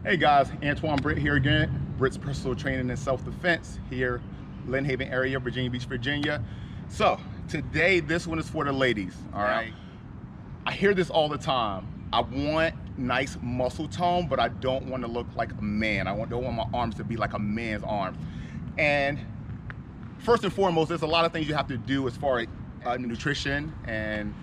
Hey guys, Antoine Britt here again. Britt's Personal Training and Self-Defense here, Lynn Haven area, Virginia Beach, Virginia. So today, this one is for the ladies, all right? I hear this all the time. I want nice muscle tone, but I don't want to look like a man. Don't want my arms to be like a man's arms. And first and foremost, there's a lot of things you have to do as far as nutrition and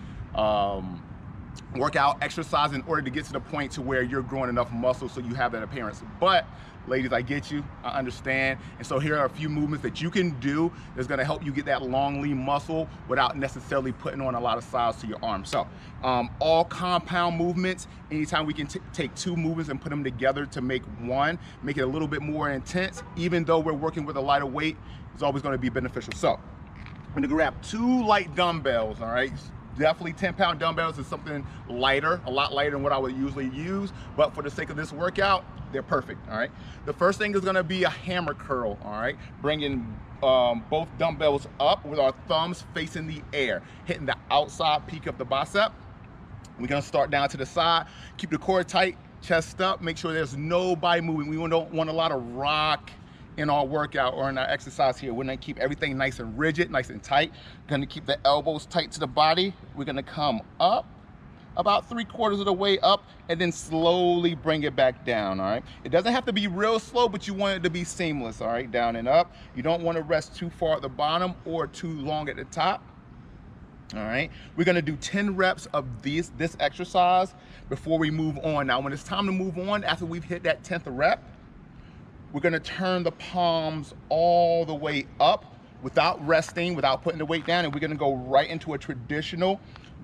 workout, exercise in order to get to the point to where you're growing enough muscle so you have that appearance. But ladies, I get you, I understand. And so here are a few movements that you can do that's gonna help you get that long, lean muscle without necessarily putting on a lot of size to your arms. So all compound movements, anytime we can take two movements and put them together to make one, make it a little bit more intense, even though we're working with a lighter weight, it's always gonna be beneficial. So I'm gonna grab two light dumbbells, all right? Definitely 10-pound dumbbells is something lighter, a lot lighter than what I would usually use, but for the sake of this workout, they're perfect, all right? The first thing is gonna be a hammer curl, all right? Bringing both dumbbells up with our thumbs facing the air, hitting the outside peak of the bicep. We're gonna start down to the side, keep the core tight, chest up, make sure there's no body movement. We don't want a lot of rock in our workout or in our exercise here. We're gonna keep everything nice and rigid, nice and tight. Gonna keep the elbows tight to the body. We're gonna come up about 3/4 of the way up and then slowly bring it back down, all right? It doesn't have to be real slow, but you want it to be seamless, all right? Down and up. You don't wanna rest too far at the bottom or too long at the top. All right, we're gonna do 10 reps of this exercise before we move on. Now, when it's time to move on, after we've hit that 10th rep, we're gonna turn the palms all the way up without resting, without putting the weight down, and we're gonna go right into a traditional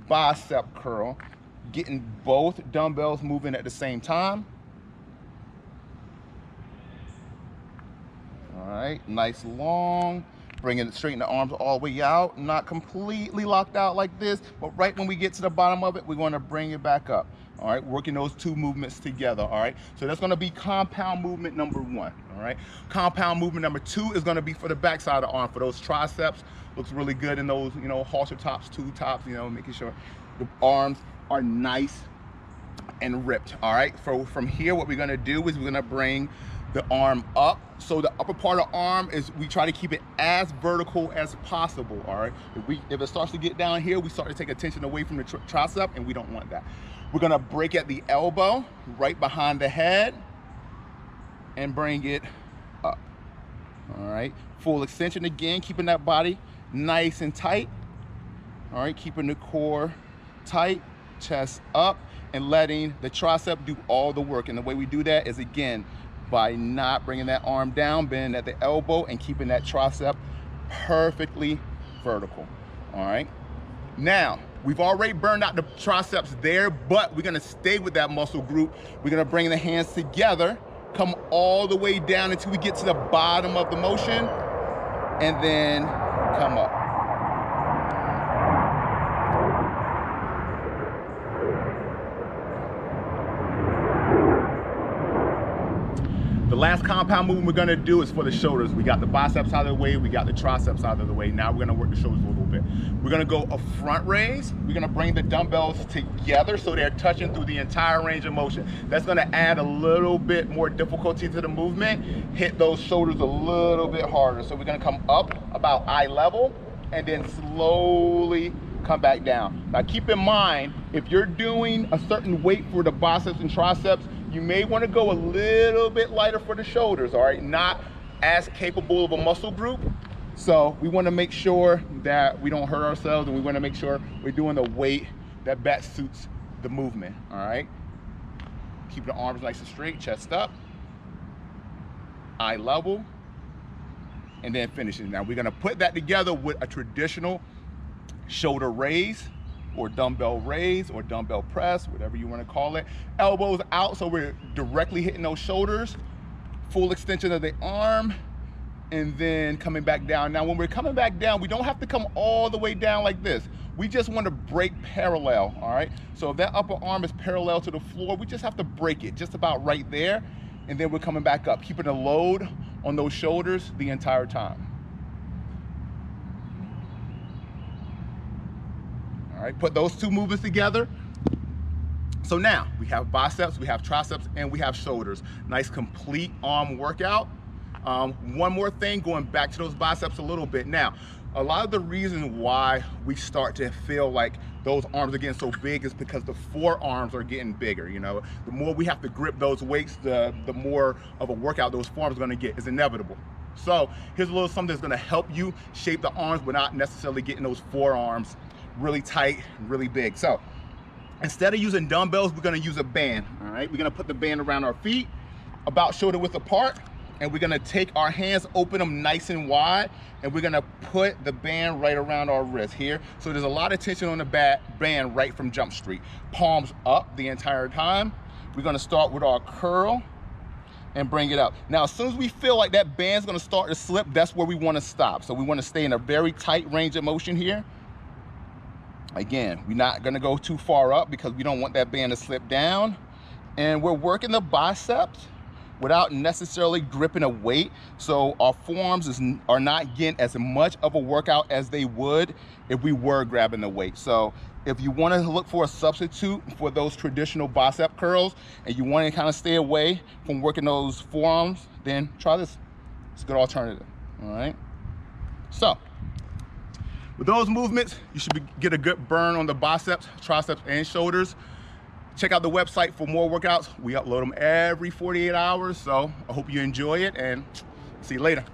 bicep curl, getting both dumbbells moving at the same time. All right, nice long, bringing it, straighten the arms all the way out, not completely locked out like this, but right when we get to the bottom of it, we wanna bring it back up. All right, working those two movements together, all right? So that's gonna be compound movement number one, all right? Compound movement number two is gonna be for the backside of the arm, for those triceps. Looks really good in those, halter tops, tube tops, making sure the arms are nice and ripped, all right? So from here, what we're gonna do is we're gonna bring the arm up. So the upper part of the arm we try to keep it as vertical as possible, all right? If it starts to get down here, we start to take attention away from the tricep, and we don't want that. We're gonna break at the elbow, right behind the head, and bring it up, all right? Full extension again, keeping that body nice and tight, all right? Keeping the core tight, chest up, and letting the tricep do all the work. And the way we do that is, again, by not bringing that arm down, bending at the elbow, and keeping that tricep perfectly vertical, all right? Now, we've already burned out the triceps there, but we're gonna stay with that muscle group. We're gonna bring the hands together, come all the way down until we get to the bottom of the motion, and then come up. The last compound movement we're gonna do is for the shoulders. We got the biceps out of the way, we got the triceps out of the way. Now we're gonna work the shoulders a little bit. We're gonna go a front raise. We're gonna bring the dumbbells together so they're touching through the entire range of motion. That's gonna add a little bit more difficulty to the movement, hit those shoulders a little bit harder. So we're gonna come up about eye level and then slowly come back down. Now keep in mind, if you're doing a certain weight for the biceps and triceps, you may want to go a little bit lighter for the shoulders, all right? Not as capable of a muscle group. So we want to make sure that we don't hurt ourselves, and we want to make sure we're doing the weight that best suits the movement, all right? Keep the arms nice and straight, chest up, eye level, and then finishing. Now we're going to put that together with a traditional shoulder raise, or dumbbell raise, or dumbbell press, whatever you want to call it. Elbows out, so we're directly hitting those shoulders. Full extension of the arm, and then coming back down. Now, when we're coming back down, we don't have to come all the way down like this. We just want to break parallel, all right? So if that upper arm is parallel to the floor, we just have to break it just about right there, and then we're coming back up, keeping a load on those shoulders the entire time. All right, put those two movements together. So now we have biceps, we have triceps, and we have shoulders. Nice complete arm workout. One more thing, going back to those biceps a little bit. Now, a lot of the reason why we start to feel like those arms are getting so big is because the forearms are getting bigger. You know, the more we have to grip those weights, the more of a workout those forearms are gonna get. It's inevitable. So here's a little something that's gonna help you shape the arms without necessarily getting those forearms really tight, really big. So instead of using dumbbells, we're gonna use a band, all right? We're gonna put the band around our feet, about shoulder width apart, and we're gonna take our hands, open them nice and wide, and we're gonna put the band right around our wrist here. So there's a lot of tension on the band right from Jump Street. Palms up the entire time. We're gonna start with our curl and bring it up. Now, as soon as we feel like that band's gonna start to slip, that's where we wanna stop. So we wanna stay in a very tight range of motion here. Again, we're not gonna go too far up because we don't want that band to slip down. And we're working the biceps without necessarily gripping a weight. So our forearms are not getting as much of a workout as they would if we were grabbing the weight. So if you wanna look for a substitute for those traditional bicep curls and you wanna kind of stay away from working those forearms, then try this. It's a good alternative, all right? So, with those movements, you should get a good burn on the biceps, triceps, and shoulders. Check out the website for more workouts. We upload them every 48 hours, so I hope you enjoy it, and see you later.